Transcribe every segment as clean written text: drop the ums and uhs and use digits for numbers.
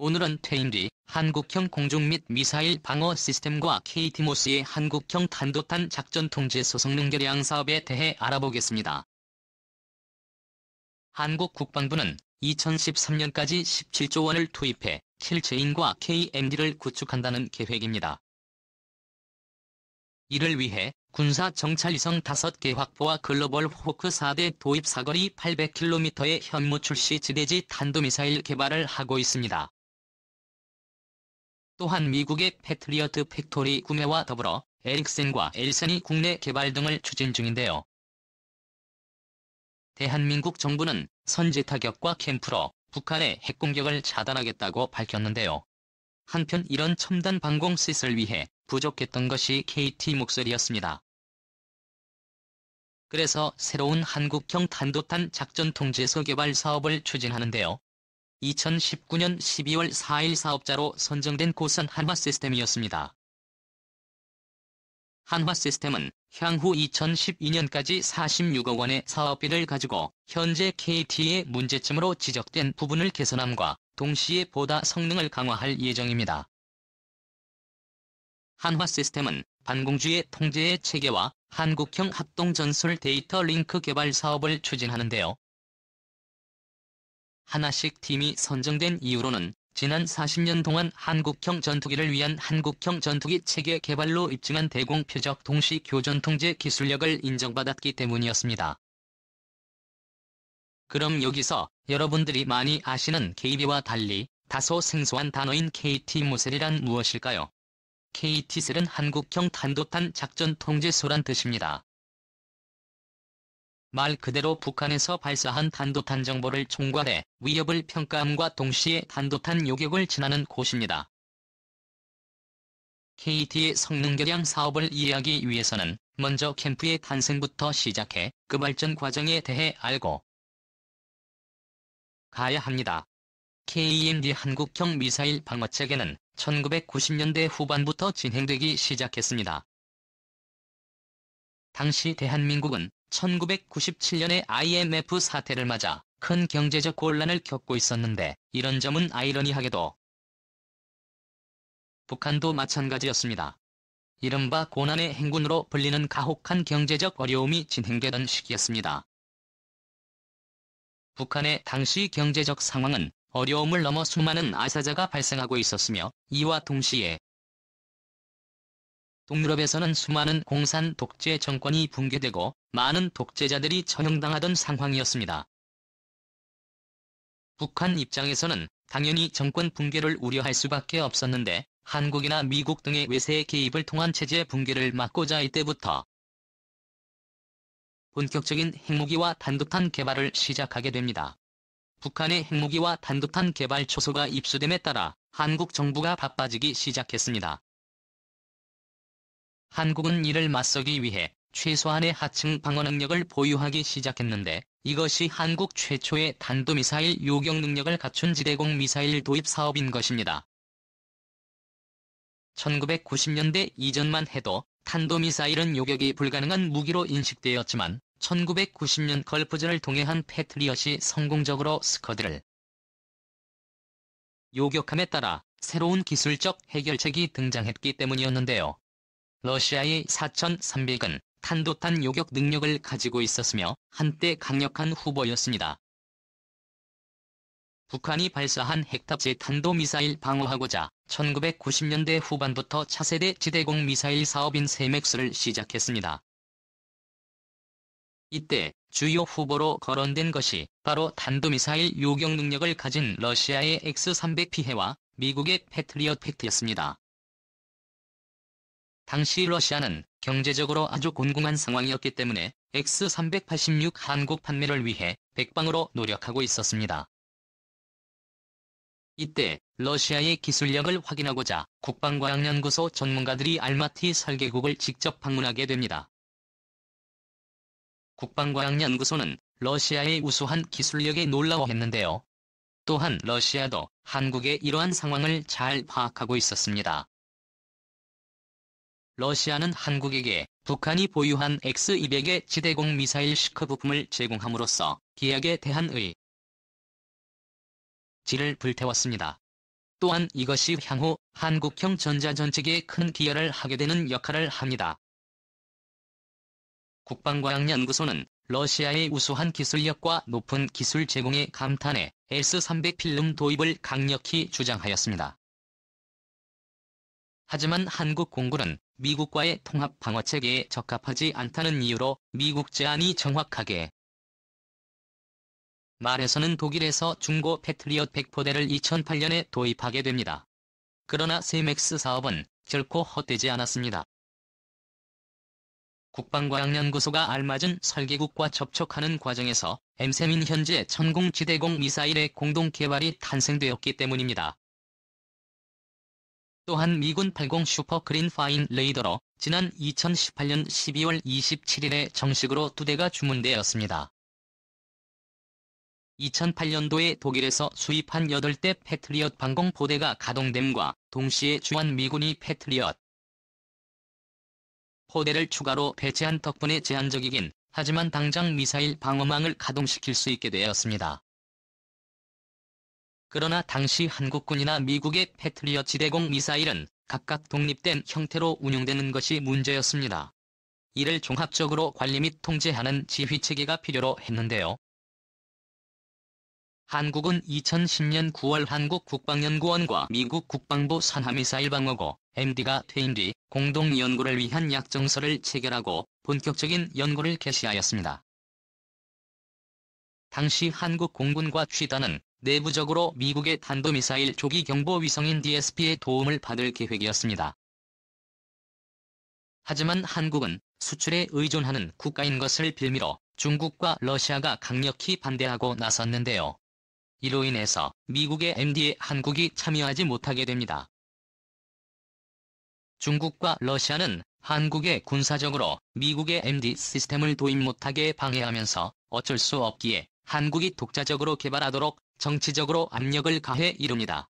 오늘은 퇴임 뒤 한국형 공중 및 미사일 방어 시스템과 KT모스의 한국형 탄도탄 작전 통제 소속 능계량 사업에 대해 알아보겠습니다. 한국 국방부는 2013년까지 17조 원을 투입해 킬체인과 KMD를 구축한다는 계획입니다. 이를 위해 군사 정찰위성 5개 확보와 글로벌 호크 4대 도입 사거리 800km의 현무 출시 지대지 탄도미사일 개발을 하고 있습니다. 또한 미국의 패트리어트 팩토리 구매와 더불어 에릭센과 엘센이 국내 개발 등을 추진 중인데요. 대한민국 정부는 선제 타격과 캠프로 북한의 핵공격을 차단하겠다고 밝혔는데요. 한편 이런 첨단 방공 시설을 위해 부족했던 것이 KT 목소리였습니다. 그래서 새로운 한국형 탄도탄 작전 통제소 개발 사업을 추진하는데요. 2019년 12월 4일 사업자로 선정된 곳은 한화시스템이었습니다. 한화시스템은 향후 2012년까지 46억 원의 사업비를 가지고 현재 KT의 문제점으로 지적된 부분을 개선함과 동시에 보다 성능을 강화할 예정입니다. 한화시스템은 반공주의 통제의 체계와 한국형 합동전술 데이터 링크 개발 사업을 추진하는데요. 하나씩 팀이 선정된 이유로는 지난 40년 동안 한국형 전투기를 위한 한국형 전투기 체계 개발로 입증한 대공 표적 동시 교전 통제 기술력을 인정받았기 때문이었습니다. 그럼 여기서 여러분들이 많이 아시는 KB와 달리 다소 생소한 단어인 KT모셀이란 무엇일까요? KT셀은 한국형 탄도탄 작전 통제소란 뜻입니다. 말 그대로 북한에서 발사한 탄도탄 정보를 총괄해 위협을 평가함과 동시에 탄도탄 요격을 지나는 곳입니다. KT의 성능 개량 사업을 이해하기 위해서는 먼저 캠프의 탄생부터 시작해 그 발전 과정에 대해 알고 가야 합니다. KMD 한국형 미사일 방어체계는 1990년대 후반부터 진행되기 시작했습니다. 당시 대한민국은 1997년에 IMF 사태를 맞아 큰 경제적 곤란을 겪고 있었는데 이런 점은 아이러니하게도 북한도 마찬가지였습니다. 이른바 고난의 행군으로 불리는 가혹한 경제적 어려움이 진행되던 시기였습니다. 북한의 당시 경제적 상황은 어려움을 넘어 수많은 아사자가 발생하고 있었으며 이와 동시에 동유럽에서는 수많은 공산 독재 정권이 붕괴되고 많은 독재자들이 처형당하던 상황이었습니다. 북한 입장에서는 당연히 정권 붕괴를 우려할 수밖에 없었는데 한국이나 미국 등의 외세의 개입을 통한 체제 붕괴를 막고자 이때부터 본격적인 핵무기와 탄도탄 개발을 시작하게 됩니다. 북한의 핵무기와 탄도탄 개발 초소가 입수됨에 따라 한국 정부가 바빠지기 시작했습니다. 한국은 이를 맞서기 위해 최소한의 하층 방어 능력을 보유하기 시작했는데 이것이 한국 최초의 탄도미사일 요격 능력을 갖춘 지대공 미사일 도입 사업인 것입니다. 1990년대 이전만 해도 탄도미사일은 요격이 불가능한 무기로 인식되었지만 1990년 걸프전을 통해 한 패트리엇이 성공적으로 스커드를 요격함에 따라 새로운 기술적 해결책이 등장했기 때문이었는데요. 러시아의 4300은 탄도탄 요격 능력을 가지고 있었으며 한때 강력한 후보였습니다. 북한이 발사한 핵탑재 탄도미사일 방어하고자 1990년대 후반부터 차세대 지대공 미사일 사업인 세맥스를 시작했습니다. 이때 주요 후보로 거론된 것이 바로 탄도미사일 요격 능력을 가진 러시아의 X-300P해와 미국의 패트리엇 팩트였습니다. 당시 러시아는 경제적으로 아주 곤궁한 상황이었기 때문에 X-386 한국 판매를 위해 백방으로 노력하고 있었습니다. 이때 러시아의 기술력을 확인하고자 국방과학연구소 전문가들이 알마티 설계국을 직접 방문하게 됩니다. 국방과학연구소는 러시아의 우수한 기술력에 놀라워했는데요. 또한 러시아도 한국의 이러한 상황을 잘 파악하고 있었습니다. 러시아는 한국에게 북한이 보유한 X-200의 지대공 미사일 시커 부품을 제공함으로써 계약에 대한 질을 불태웠습니다. 또한 이것이 향후 한국형 전자전체계에 큰 기여를 하게 되는 역할을 합니다. 국방과학연구소는 러시아의 우수한 기술력과 높은 기술 제공에 감탄해 S-300 필름 도입을 강력히 주장하였습니다. 하지만 한국 공군은 미국과의 통합 방어체계에 적합하지 않다는 이유로 미국 제안이 정확하게 말해서는 독일에서 중고 패트리엇 100포대를 2008년에 도입하게 됩니다. 그러나 세맥스 사업은 결코 헛되지 않았습니다. 국방과학연구소가 알맞은 설계국과 접촉하는 과정에서 M3인 현재 천공지대공 미사일의 공동 개발이 탄생되었기 때문입니다. 또한 미군 80 슈퍼 그린 파인 레이더로 지난 2018년 12월 27일에 정식으로 2대가 주문되었습니다. 2008년도에 독일에서 수입한 8대 패트리엇 방공포대가 가동됨과 동시에 주한 미군이 패트리엇 포대를 추가로 배치한 덕분에 제한적이긴 하지만 당장 미사일 방어망을 가동시킬 수 있게 되었습니다. 그러나 당시 한국군이나 미국의 패트리엇 지대공 미사일은 각각 독립된 형태로 운용되는 것이 문제였습니다. 이를 종합적으로 관리 및 통제하는 지휘체계가 필요로 했는데요. 한국은 2010년 9월 한국국방연구원과 미국 국방부 산하미사일방어고 MD가 퇴임 뒤 공동연구를 위한 약정서를 체결하고 본격적인 연구를 개시하였습니다. 당시 한국 공군과 취단은 내부적으로 미국의 탄도미사일 조기경보위성인 DSP의 도움을 받을 계획이었습니다. 하지만 한국은 수출에 의존하는 국가인 것을 빌미로 중국과 러시아가 강력히 반대하고 나섰는데요. 이로 인해서 미국의 MD에 한국이 참여하지 못하게 됩니다. 중국과 러시아는 한국에 군사적으로 미국의 MD 시스템을 도입 못하게 방해하면서 어쩔 수 없기에 한국이 독자적으로 개발하도록 정치적으로 압력을 가해 이룹니다.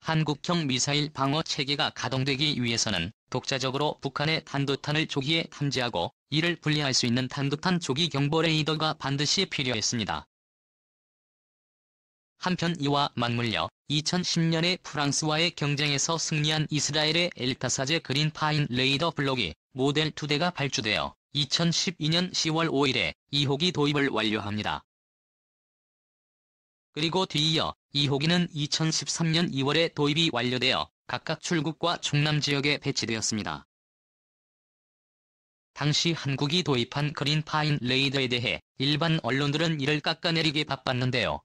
한국형 미사일 방어 체계가 가동되기 위해서는 독자적으로 북한의 탄도탄을 조기에 탐지하고 이를 분리할 수 있는 탄도탄 조기 경보 레이더가 반드시 필요했습니다. 한편 이와 맞물려 2010년에 프랑스와의 경쟁에서 승리한 이스라엘의 엘타사제 그린 파인 레이더 블록이 모델 2대가 발주되어 2012년 10월 5일에 2호기 도입을 완료합니다. 그리고 뒤이어 2호기는 2013년 2월에 도입이 완료되어 각각 출국과 충남 지역에 배치되었습니다. 당시 한국이 도입한 그린 파인 레이더에 대해 일반 언론들은 이를 깎아내리기 바빴는데요.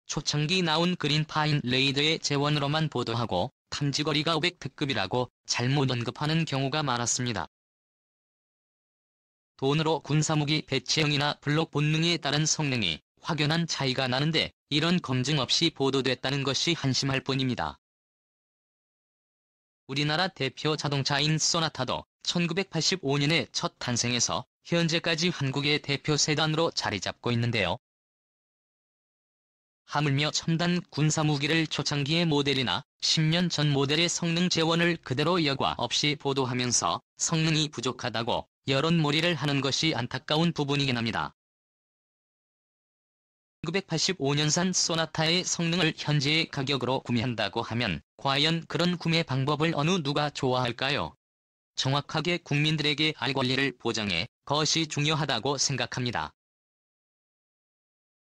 초창기 나온 그린 파인 레이더의 재원으로만 보도하고 탐지거리가 500특급이라고 잘못 언급하는 경우가 많았습니다. 돈으로 군사무기 배치형이나 블록 본능에 따른 성능이 확연한 차이가 나는데 이런 검증 없이 보도됐다는 것이 한심할 뿐입니다. 우리나라 대표 자동차인 소나타도 1985년에 첫 탄생해서 현재까지 한국의 대표 세단으로 자리 잡고 있는데요. 하물며 첨단 군사무기를 초창기의 모델이나 10년 전 모델의 성능 재원을 그대로 여과 없이 보도하면서 성능이 부족하다고 여론몰이를 하는 것이 안타까운 부분이긴 합니다. 1985년산 소나타의 성능을 현재의 가격으로 구매한다고 하면 과연 그런 구매 방법을 어느 누가 좋아할까요? 정확하게 국민들에게 알 권리를 보장해 그것이 중요하다고 생각합니다.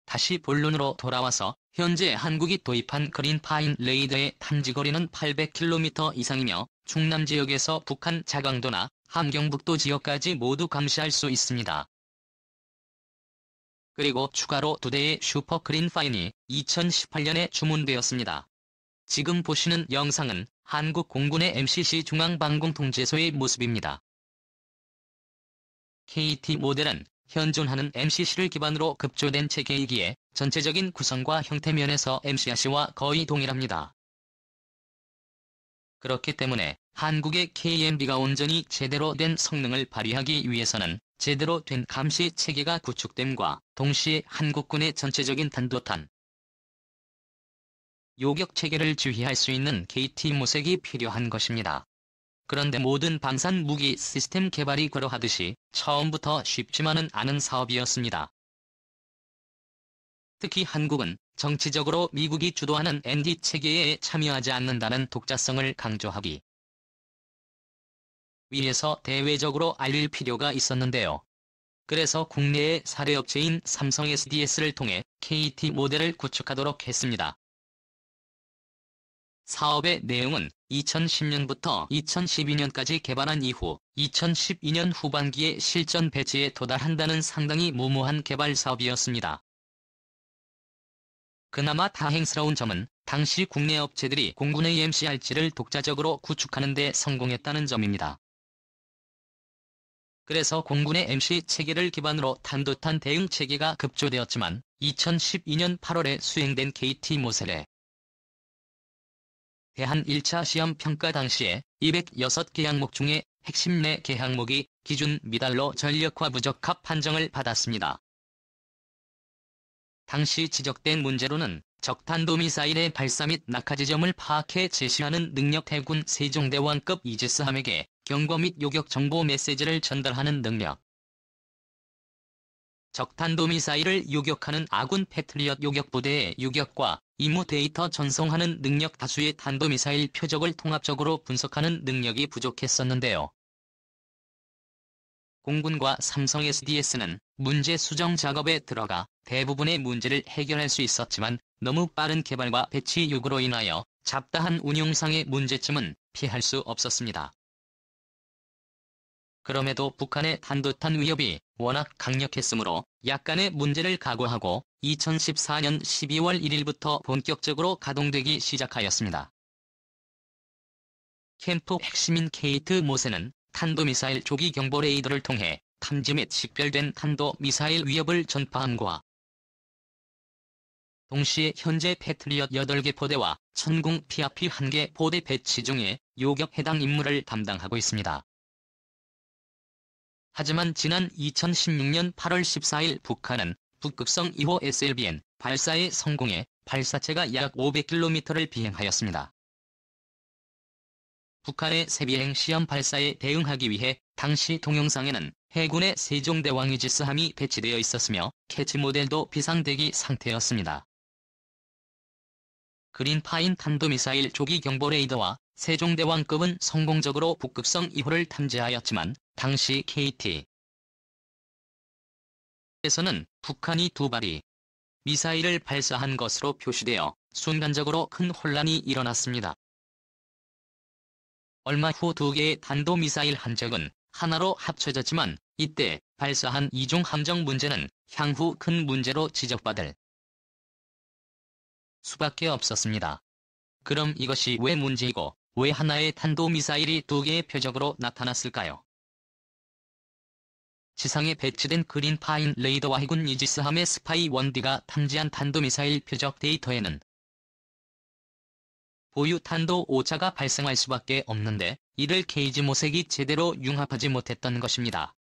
다시 본론으로 돌아와서 현재 한국이 도입한 그린 파인 레이더의 탐지거리는 800km 이상이며 충남 지역에서 북한 자강도나 함경북도 지역까지 모두 감시할 수 있습니다. 그리고 추가로 2대의 슈퍼 그린 파인이 2018년에 주문되었습니다. 지금 보시는 영상은 한국 공군의 MCC 중앙방공통제소의 모습입니다. KT 모델은 현존하는 MCC를 기반으로 급조된 체계이기에 전체적인 구성과 형태 면에서 MCRC와 거의 동일합니다. 그렇기 때문에 한국의 KMB가 온전히 제대로 된 성능을 발휘하기 위해서는 제대로 된 감시 체계가 구축됨과 동시에 한국군의 전체적인 탄도탄 요격 체계를 지휘할 수 있는 KT 모색이 필요한 것입니다. 그런데 모든 방산 무기 시스템 개발이 그러하듯이 처음부터 쉽지만은 않은 사업이었습니다. 특히 한국은 정치적으로 미국이 주도하는 ND 체계에 참여하지 않는다는 독자성을 강조하기 위해서 대외적으로 알릴 필요가 있었는데요. 그래서 국내의 사례업체인 삼성 SDS를 통해 KT 모델을 구축하도록 했습니다. 사업의 내용은 2010년부터 2012년까지 개발한 이후 2012년 후반기에 실전 배치에 도달한다는 상당히 무모한 개발 사업이었습니다. 그나마 다행스러운 점은 당시 국내 업체들이 공군의 MCRG를 독자적으로 구축하는 데 성공했다는 점입니다. 그래서 공군의 MC 체계를 기반으로 탄도탄 대응 체계가 급조되었지만 2012년 8월에 수행된 KT 모델에 대한 1차 시험 평가 당시에 206개 항목 중에 핵심 4개 항목이 기준 미달로 전력화 부적합 판정을 받았습니다. 당시 지적된 문제로는 적탄도미사일의 발사 및 낙하 지점을 파악해 제시하는 능력, 해군 세종대왕급 이지스함에게 경고 및 요격 정보 메시지를 전달하는 능력, 적탄도미사일을 요격하는 아군 패트리엇 요격부대의 요격과 임무 데이터 전송하는 능력, 다수의 탄도미사일 표적을 통합적으로 분석하는 능력이 부족했었는데요. 공군과 삼성 SDS는 문제 수정 작업에 들어가 대부분의 문제를 해결할 수 있었지만 너무 빠른 개발과 배치 요구로 인하여 잡다한 운용상의 문제점은 피할 수 없었습니다. 그럼에도 북한의 탄도탄 위협이 워낙 강력했으므로 약간의 문제를 각오하고 2014년 12월 1일부터 본격적으로 가동되기 시작하였습니다. 캠프 핵심인 KT 모델은 탄도미사일 조기 경보 레이더를 통해 탐지 및 식별된 탄도미사일 위협을 전파함과 동시에 현재 패트리엇 8개 포대와 천궁 PRP 1개 포대 배치 중에 요격 해당 임무를 담당하고 있습니다. 하지만 지난 2016년 8월 14일 북한은 북극성 2호 SLBN 발사에 성공해 발사체가 약 500km를 비행하였습니다. 북한의 세비행 시험 발사에 대응하기 위해 당시 동영상에는 해군의 세종대왕 이지스함이 배치되어 있었으며 캐치 모델도 비상대기 상태였습니다. 그린파인 탄도미사일 조기 경보 레이더와 세종대왕급은 성공적으로 북극성 2호를 탐지하였지만 당시 KT에서는 북한이 2발이 미사일을 발사한 것으로 표시되어 순간적으로 큰 혼란이 일어났습니다. 얼마 후 2개의 탄도미사일 한 적은 하나로 합쳐졌지만 이때 발사한 이중 함정 문제는 향후 큰 문제로 지적받을 수밖에 없었습니다. 그럼 이것이 왜 문제이고 왜 하나의 탄도미사일이 2개의 표적으로 나타났을까요? 지상에 배치된 그린파인 레이더와 해군 이지스함의 스파이 1D가 탐지한 탄도미사일 표적 데이터에는 보유 탄도 오차가 발생할 수밖에 없는데 이를 게이지 모색이 제대로 융합하지 못했던 것입니다.